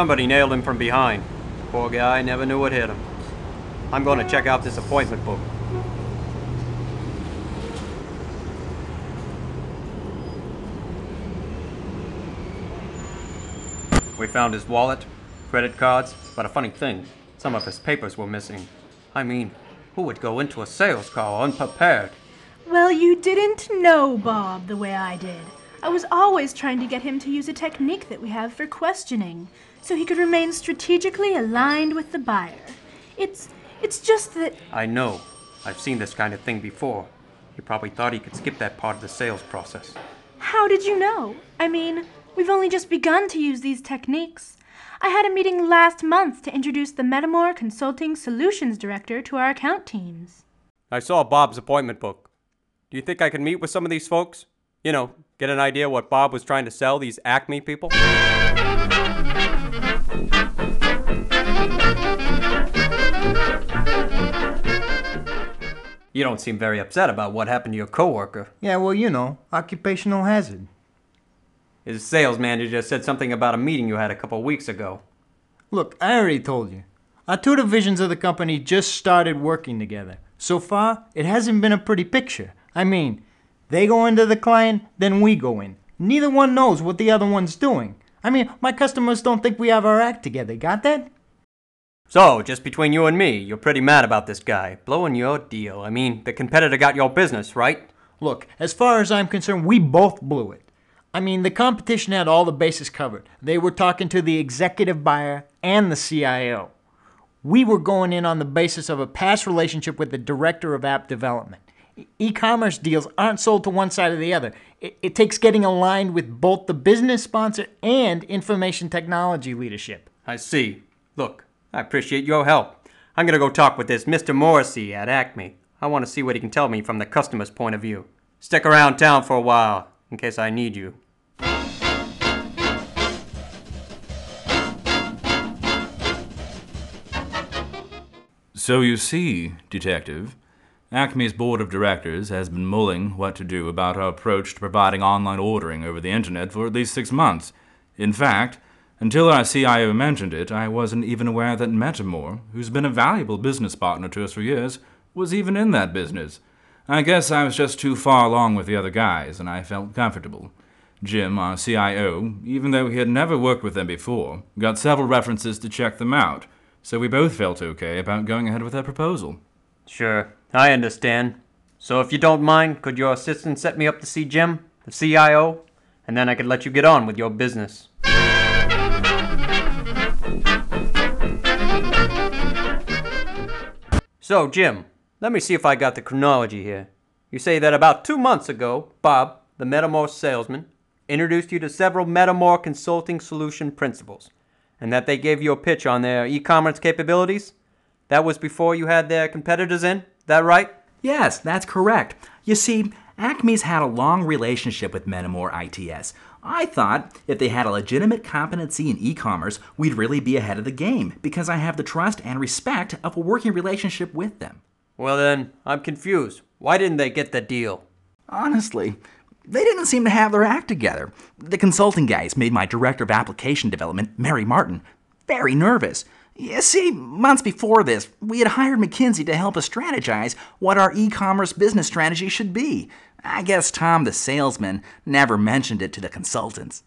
Somebody nailed him from behind. Poor guy never knew what hit him. I'm going to check out this appointment book. We found his wallet, credit cards, but a funny thing, some of his papers were missing. I mean, who would go into a sales call unprepared? Well, you didn't know Bob the way I did. I was always trying to get him to use a technique that we have for questioning, so he could remain strategically aligned with the buyer. It's just that... I know. I've seen this kind of thing before. He probably thought he could skip that part of the sales process. How did you know? I mean, we've only just begun to use these techniques. I had a meeting last month to introduce the MetaMor Consulting Solutions Director to our account teams. I saw Bob's appointment book. Do you think I can meet with some of these folks? You know, get an idea what Bob was trying to sell these Acme people? You don't seem very upset about what happened to your coworker. Yeah, well, you know, occupational hazard. His sales manager said something about a meeting you had a couple weeks ago. Look, I already told you. Our two divisions of the company just started working together. So far, it hasn't been a pretty picture. I mean, they go into the client, then we go in. Neither one knows what the other one's doing. I mean, my customers don't think we have our act together. Got that? So, just between you and me, you're pretty mad about this guy blowing your deal. I mean, the competitor got your business, right? Look, as far as I'm concerned, we both blew it. I mean, the competition had all the bases covered. They were talking to the executive buyer and the CIO. We were going in on the basis of a past relationship with the director of app development. E-commerce deals aren't sold to one side or the other. It takes getting aligned with both the business sponsor and information technology leadership. I see. Look, I appreciate your help. I'm gonna go talk with this Mr. Morrissey at Acme. I want to see what he can tell me from the customer's point of view. Stick around town for a while, in case I need you. So you see, Detective, Acme's board of directors has been mulling what to do about our approach to providing online ordering over the internet for at least 6 months. In fact, until our CIO mentioned it, I wasn't even aware that MetaMor, who's been a valuable business partner to us for years, was even in that business. I guess I was just too far along with the other guys, and I felt comfortable. Jim, our CIO, even though he had never worked with them before, got several references to check them out, so we both felt okay about going ahead with that proposal. Sure, I understand. So if you don't mind, could your assistant set me up to see Jim, the CIO? And then I could let you get on with your business. So, Jim, let me see if I got the chronology here. You say that about 2 months ago, Bob, the MetaMor salesman, introduced you to several MetaMor consulting solution principals, and that they gave you a pitch on their e-commerce capabilities? That was before you had their competitors in? That right? Yes, that's correct. You see, Acme's had a long relationship with MetaMor ITS. I thought if they had a legitimate competency in e-commerce, we'd really be ahead of the game because I have the trust and respect of a working relationship with them. Well then, I'm confused. Why didn't they get the deal? Honestly, they didn't seem to have their act together. The consulting guys made my director of application development, Mary Martin, very nervous. You see, months before this, we had hired McKinsey to help us strategize what our e-commerce business strategy should be. I guess Tom, the salesman, never mentioned it to the consultants.